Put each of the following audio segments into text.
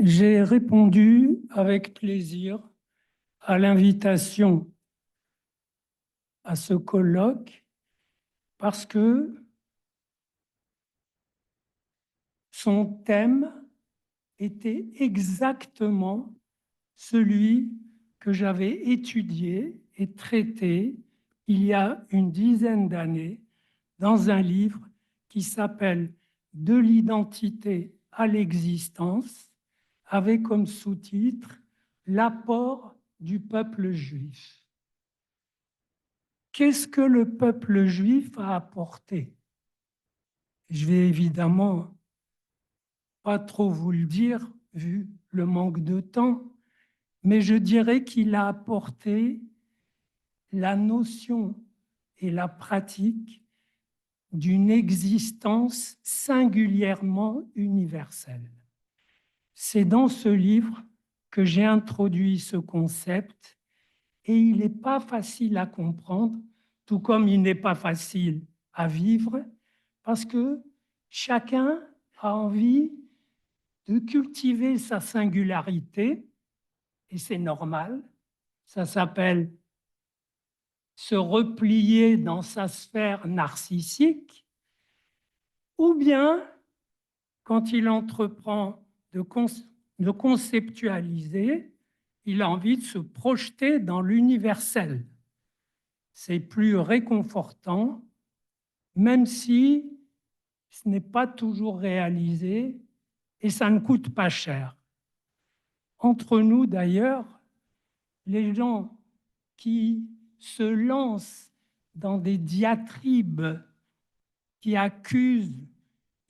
J'ai répondu avec plaisir à l'invitation à ce colloque parce que son thème était exactement celui que j'avais étudié et traité il y a une dizaine d'années dans un livre qui s'appelle De l'identité à l'existence, avec comme sous-titre L'apport du peuple juif. Qu'est-ce que le peuple juif a apporté? Je vais évidemment pas trop vous le dire, vu le manque de temps, mais je dirais qu'il a apporté la notion et la pratique d'une existence singulièrement universelle. C'est dans ce livre que j'ai introduit ce concept et il n'est pas facile à comprendre, tout comme il n'est pas facile à vivre, parce que chacun a envie de cultiver sa singularité, et c'est normal. Ça s'appelle se replier dans sa sphère narcissique, ou bien, quand il entreprend de conceptualiser, il a envie de se projeter dans l'universel. C'est plus réconfortant, même si ce n'est pas toujours réalisé et ça ne coûte pas cher. Entre nous, d'ailleurs, les gens qui se lancent dans des diatribes qui accusent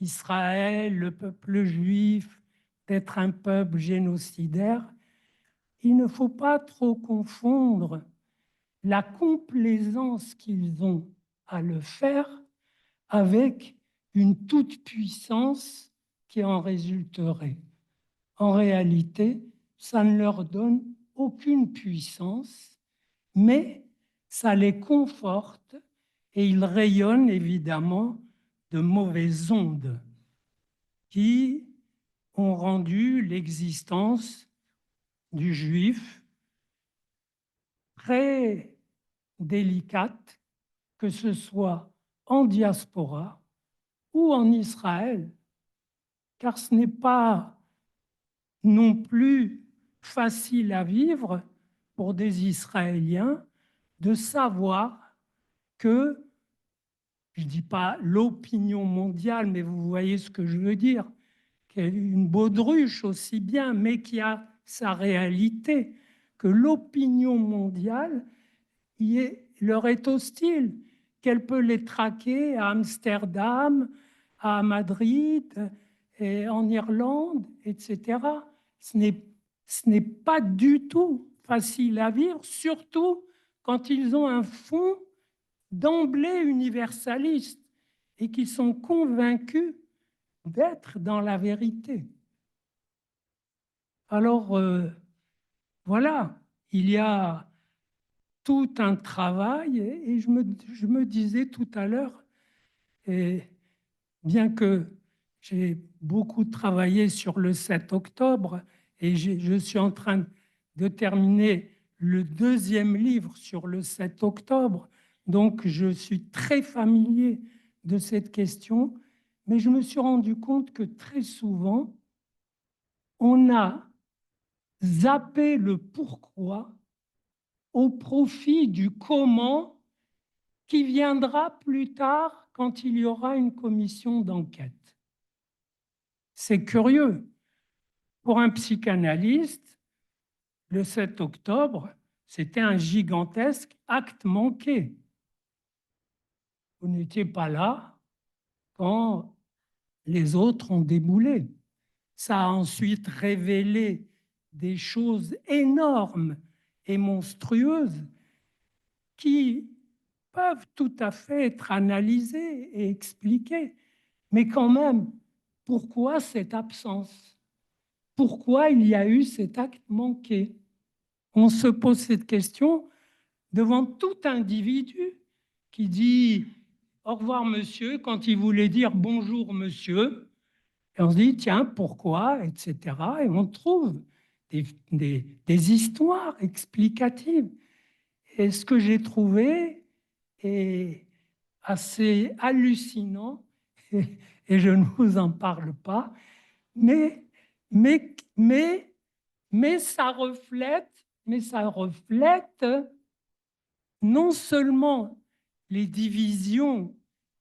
Israël, le peuple juif, d'être un peuple génocidaire, il ne faut pas trop confondre la complaisance qu'ils ont à le faire avec une toute-puissance qui en résulterait. En réalité, ça ne leur donne aucune puissance, mais ça les conforte et ils rayonnent évidemment de mauvaises ondes qui ont rendu l'existence du juif très délicate, que ce soit en diaspora ou en Israël, car ce n'est pas non plus facile à vivre pour des Israéliens de savoir que, je ne dis pas l'opinion mondiale, mais vous voyez ce que je veux dire, une baudruche aussi bien, mais qui a sa réalité, que l'opinion mondiale leur est hostile, qu'elle peut les traquer à Amsterdam, à Madrid, et en Irlande, etc. Ce n'est pas du tout facile à vivre, surtout quand ils ont un fond d'emblée universaliste et qui sont convaincus d'être dans la vérité. Alors, voilà, il y a tout un travail et je me disais tout à l'heure, et bien que j'ai beaucoup travaillé sur le 7 octobre et je suis en train de terminer le deuxième livre sur le 7 octobre, donc je suis très familier de cette question, mais je me suis rendu compte que très souvent, on a zappé le pourquoi au profit du comment qui viendra plus tard quand il y aura une commission d'enquête. C'est curieux. Pour un psychanalyste, le 7 octobre, c'était un gigantesque acte manqué. Vous n'étiez pas là quand les autres ont déboulé. Ça a ensuite révélé des choses énormes et monstrueuses qui peuvent tout à fait être analysées et expliquées. Mais quand même, pourquoi cette absence? Pourquoi il y a eu cet acte manqué? On se pose cette question devant tout individu qui dit au revoir monsieur quand il voulait dire bonjour monsieur, Et on se dit, tiens, pourquoi, etc. Et on trouve des histoires explicatives. Et ce que j'ai trouvé est assez hallucinant, et je ne vous en parle pas, mais, mais, mais, mais ça reflète non seulement les divisions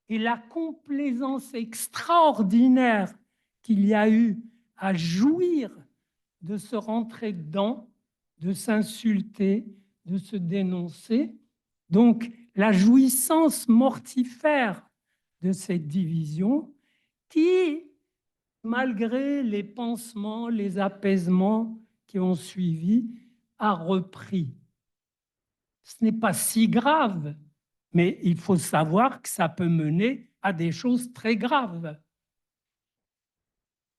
et la complaisance extraordinaire qu'il y a eu à jouir de se rentrer dedans, de s'insulter, de se dénoncer. Donc, la jouissance mortifère de cette division qui, malgré les pansements, les apaisements qui ont suivi, a repris. Ce n'est pas si grave, mais il faut savoir que ça peut mener à des choses très graves.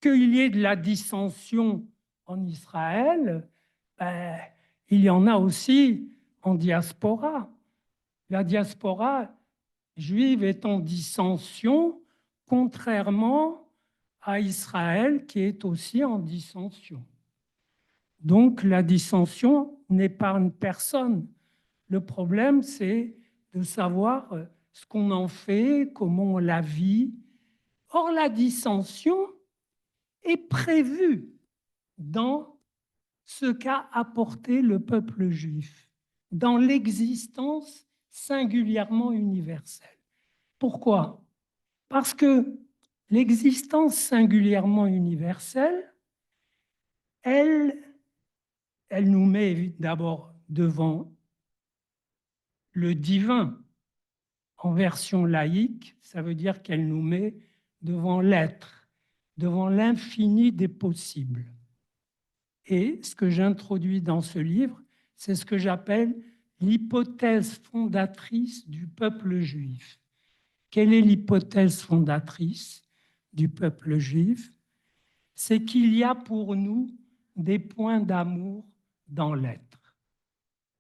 Qu'il y ait de la dissension en Israël, ben, il y en a aussi en diaspora. La diaspora juive est en dissension, contrairement à Israël qui est aussi en dissension. Donc la dissension n'épargne personne. Le problème, c'est de savoir ce qu'on en fait, comment on la vit. Or, la dissension est prévue dans ce qu'a apporté le peuple juif, dans l'existence singulièrement universelle. Pourquoi? Parce que l'existence singulièrement universelle, elle nous met d'abord devant le divin. En version laïque, ça veut dire qu'elle nous met devant l'être, devant l'infini des possibles. Et ce que j'introduis dans ce livre, c'est ce que j'appelle l'hypothèse fondatrice du peuple juif. Quelle est l'hypothèse fondatrice du peuple juif? C'est qu'il y a pour nous des points d'amour dans l'être,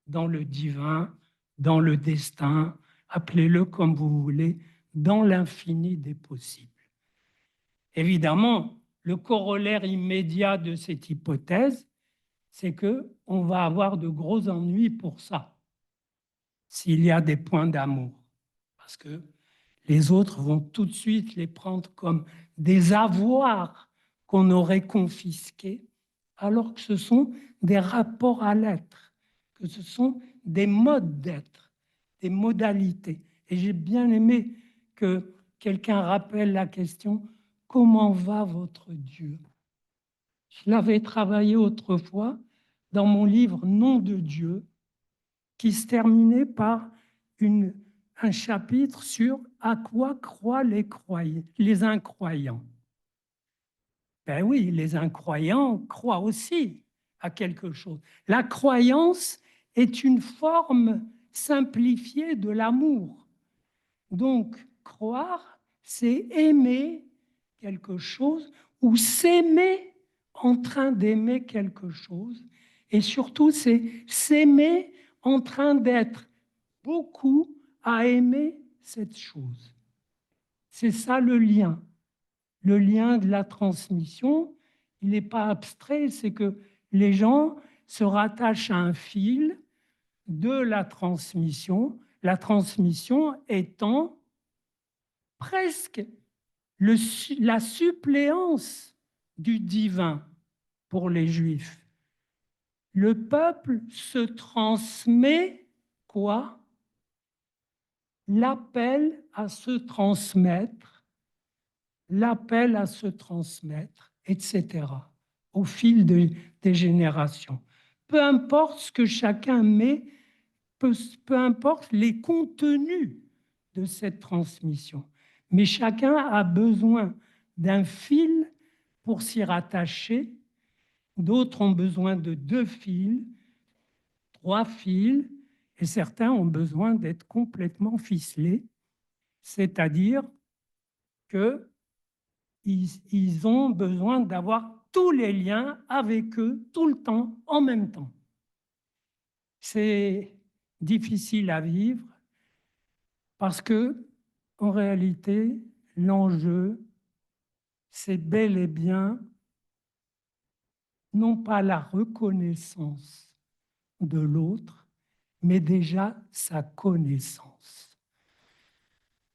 dans le divin, dans le destin, appelez-le comme vous voulez, dans l'infini des possibles. Évidemment, le corollaire immédiat de cette hypothèse, c'est qu'on va avoir de gros ennuis pour ça, s'il y a des points d'amour. Parce que les autres vont tout de suite les prendre comme des avoirs qu'on aurait confisqués, alors que ce sont des rapports à l'être, que ce sont des modes d'être, des modalités. Et j'ai bien aimé que quelqu'un rappelle la question, comment va votre Dieu? Je l'avais travaillé autrefois dans mon livre Nom de Dieu, qui se terminait par un chapitre sur à quoi croient les incroyants. Ben oui, les incroyants croient aussi à quelque chose. La croyance est une forme simplifiée de l'amour. Donc, croire, c'est aimer quelque chose ou s'aimer en train d'aimer quelque chose. Et surtout, c'est s'aimer en train d'être beaucoup à aimer cette chose. C'est ça le lien. Le lien de la transmission, il n'est pas abstrait, c'est que les gens se rattachent à un fil de la transmission étant presque la suppléance du divin pour les Juifs. Le peuple se transmet quoi? L'appel à se transmettre, etc., au fil des générations. Peu importe ce que chacun met, peu importe les contenus de cette transmission, mais chacun a besoin d'un fil pour s'y rattacher. D'autres ont besoin de 2 fils, 3 fils, et certains ont besoin d'être complètement ficelés, c'est-à-dire qu'ils ont besoin d'avoir tous les liens avec eux tout le temps, en même temps. C'est difficile à vivre parce que, en réalité, l'enjeu, c'est bel et bien non pas la reconnaissance de l'autre, mais déjà sa connaissance.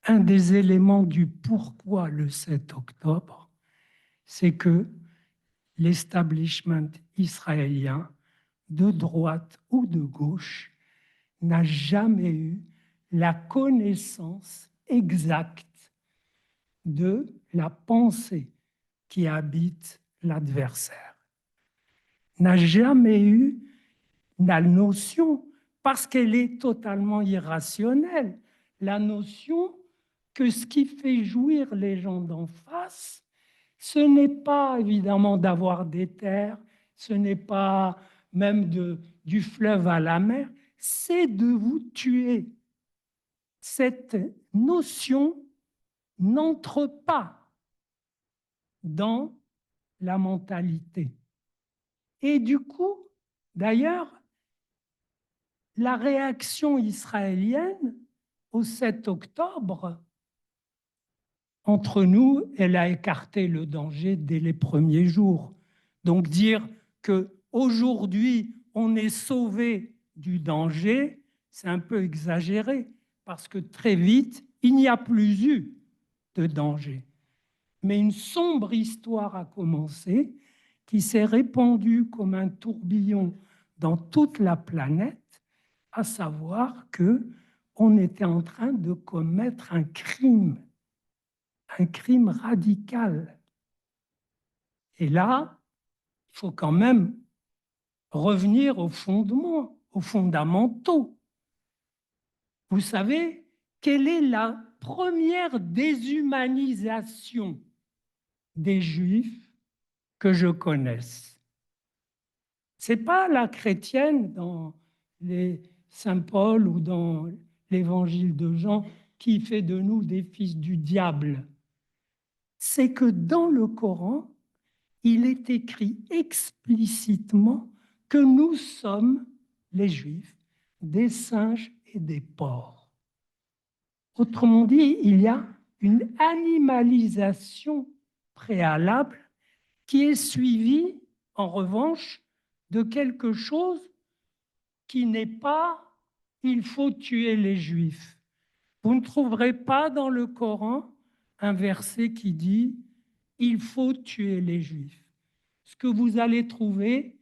Un des éléments du pourquoi le 7 octobre, c'est que l'establishment israélien, de droite ou de gauche, n'a jamais eu la connaissance exacte de la pensée qui habite l'adversaire, n'a jamais eu la notion, parce qu'elle est totalement irrationnelle, la notion que ce qui fait jouir les gens d'en face, ce n'est pas évidemment d'avoir des terres, ce n'est pas même du fleuve à la mer, c'est de vous tuer. Cette notion n'entre pas dans la mentalité. Et du coup, d'ailleurs, la réaction israélienne au 7 octobre, entre nous, elle a écarté le danger dès les premiers jours. Donc dire qu'aujourd'hui, on est sauvé du danger, c'est un peu exagéré, parce que très vite, il n'y a plus eu de danger. Mais une sombre histoire a commencé, qui s'est répandue comme un tourbillon dans toute la planète, à savoir que on était en train de commettre un crime radical. Et là, il faut quand même revenir aux fondements, aux fondamentaux. Vous savez, quelle est la première déshumanisation des Juifs que je connaisse? C'est pas la chrétienne dans les Saint Paul ou dans l'évangile de Jean qui fait de nous des fils du diable. C'est que dans le Coran, il est écrit explicitement que nous sommes, les Juifs, des singes et des porcs. Autrement dit, il y a une animalisation préalable qui est suivie, en revanche, de quelque chose qui n'est pas « il faut tuer les Juifs ». Vous ne trouverez pas dans le Coran un verset qui dit « il faut tuer les Juifs ». Ce que vous allez trouver,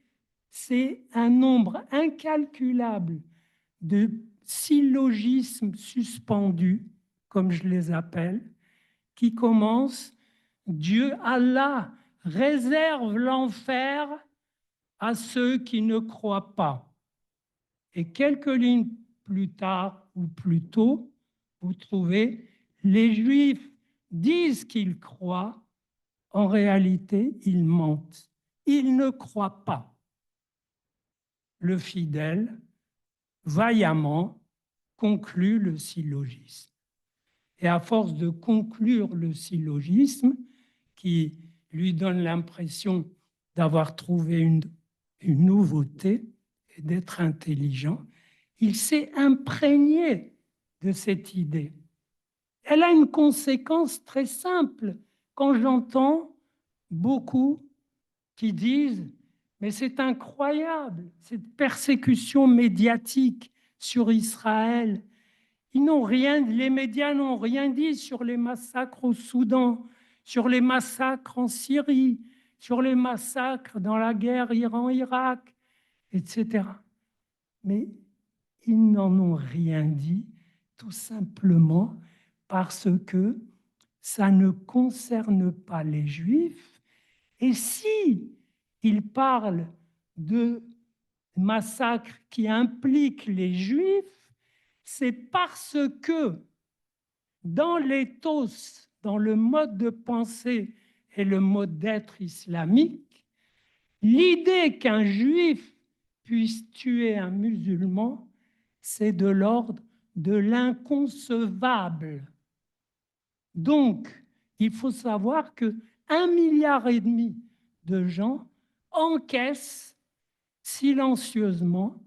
c'est un nombre incalculable de syllogismes suspendus, comme je les appelle, qui commencent « Dieu, Allah, réserve l'enfer à ceux qui ne croient pas ». Et quelques lignes plus tard ou plus tôt, vous trouvez « Les Juifs disent qu'ils croient, en réalité, ils mentent. Ils ne croient pas. » Le fidèle, vaillamment, conclut le syllogisme. Et à force de conclure le syllogisme, qui lui donne l'impression d'avoir trouvé une nouveauté et d'être intelligent, il s'est imprégné de cette idée. Elle a une conséquence très simple. Quand j'entends beaucoup qui disent « mais c'est incroyable, cette persécution médiatique sur Israël », ils n'ont rien, les médias n'ont rien dit sur les massacres au Soudan, sur les massacres en Syrie, sur les massacres dans la guerre Iran-Irak, etc. Mais ils n'en ont rien dit, tout simplement parce que ça ne concerne pas les Juifs. Et si ils parlent de massacres qui impliquent les Juifs, c'est parce que dans l'éthos, dans le mode de pensée et le mode d'être islamique, l'idée qu'un juif puisse tuer un musulman, c'est de l'ordre de l'inconcevable. Donc, il faut savoir que 1,5 milliard de gens encaissent silencieusement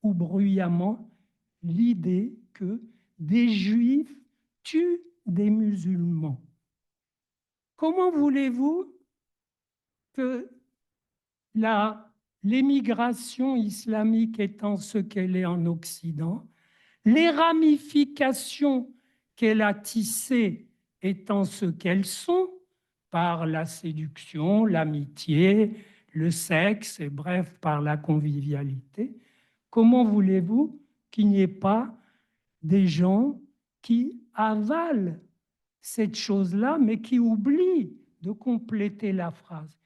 ou bruyamment l'idée que des juifs tuent des musulmans. Comment voulez-vous que l'émigration islamique étant ce qu'elle est en Occident, les ramifications qu'elle a tissées étant ce qu'elles sont, par la séduction, l'amitié, le sexe, et bref, par la convivialité, comment voulez-vous qu'il n'y ait pas des gens qui avalent cette chose-là, mais qui oublient de compléter la phrase?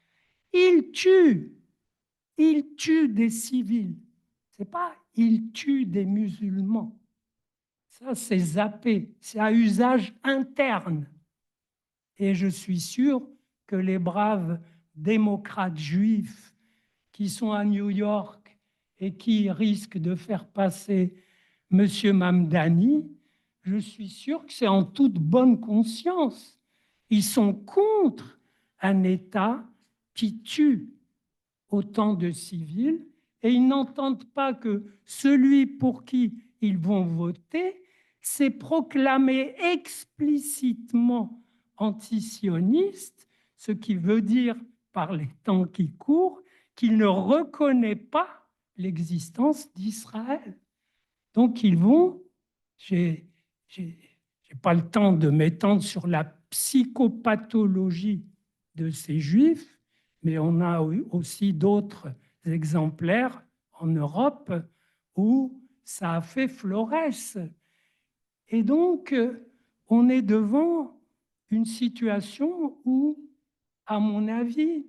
Il tue des civils. C'est pas il tue des musulmans. Ça, c'est zappé. C'est à usage interne. Et je suis sûr que les braves démocrates juifs qui sont à New York et qui risquent de faire passer M. Mamdani, je suis sûr que c'est en toute bonne conscience. Ils sont contre un État qui tue autant de civils et ils n'entendent pas que celui pour qui ils vont voter s'est proclamé explicitement antisioniste, ce qui veut dire, par les temps qui courent, qu'il ne reconnaît pas l'existence d'Israël. Donc ils vont, j'ai pas le temps de m'étendre sur la psychopathologie de ces juifs, mais on a aussi d'autres exemplaires en Europe où ça a fait florès. Et donc, on est devant une situation où, à mon avis,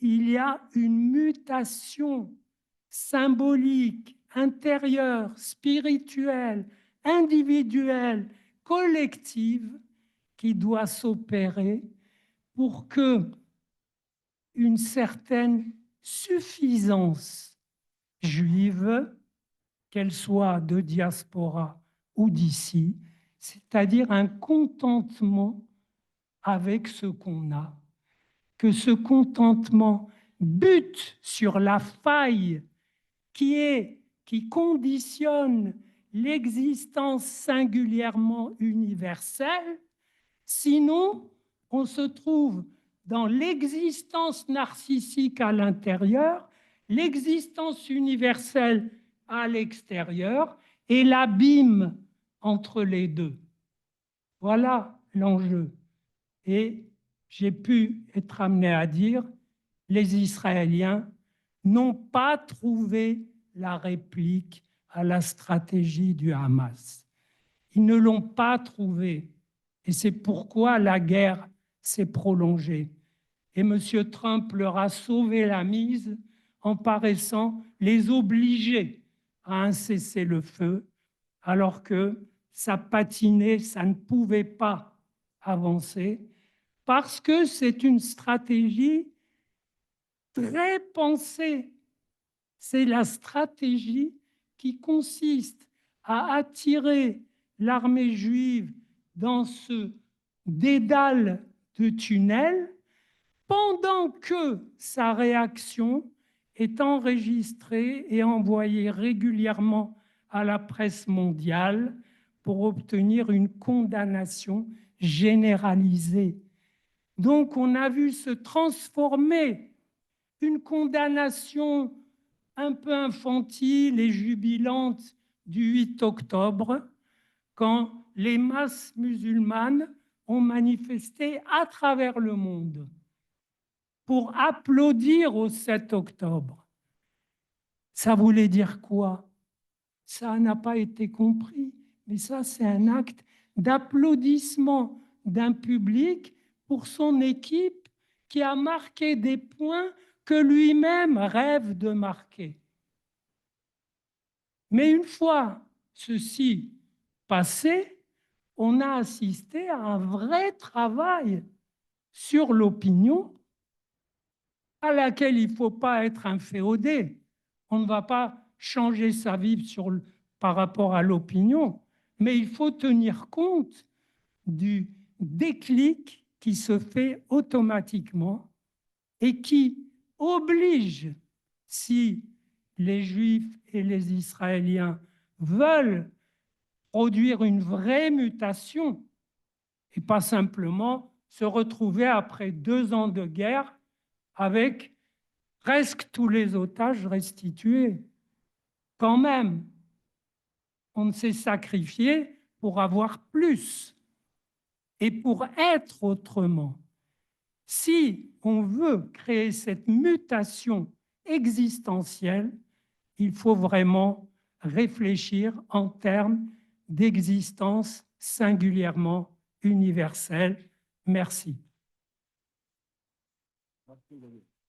il y a une mutation symbolique, intérieure, spirituelle, individuelle, collective qui doit s'opérer pour que une certaine suffisance juive, qu'elle soit de diaspora ou d'ici, c'est-à-dire un contentement avec ce qu'on a, que ce contentement bute sur la faille qui conditionne l'existence singulièrement universelle, sinon on se trouve dans l'existence narcissique à l'intérieur, l'existence universelle à l'extérieur et l'abîme entre les deux. Voilà l'enjeu. Et j'ai pu être amené à dire, les Israéliens n'ont pas trouvé la réplique à la stratégie du Hamas. Ils ne l'ont pas trouvée. Et c'est pourquoi la guerre s'est prolongée. Et M. Trump leur a sauvé la mise en paraissant les obliger à un cessez-le-feu, alors que ça patinait, ça ne pouvait pas avancer, parce que c'est une stratégie très pensée. C'est la stratégie qui consiste à attirer l'armée juive dans ce dédale de tunnels pendant que sa réaction est enregistrée et envoyée régulièrement à la presse mondiale pour obtenir une condamnation généralisée. Donc on a vu se transformer une condamnation un peu infantile et jubilante du 8 octobre, quand les masses musulmanes ont manifesté à travers le monde pour applaudir au 7 octobre. Ça voulait dire quoi? Ça n'a pas été compris, mais ça, c'est un acte d'applaudissement d'un public pour son équipe qui a marqué des points que lui-même rêve de marquer. Mais une fois ceci passé, on a assisté à un vrai travail sur l'opinion à laquelle il ne faut pas être inféodé. On ne va pas changer sa vie par rapport à l'opinion, mais il faut tenir compte du déclic qui se fait automatiquement et qui oblige, si les Juifs et les Israéliens veulent produire une vraie mutation et pas simplement se retrouver après 2 ans de guerre avec presque tous les otages restitués. Quand même, on s'est sacrifié pour avoir plus et pour être autrement. Si on veut créer cette mutation existentielle, il faut vraiment réfléchir en termes d'existence singulièrement universelle. Merci.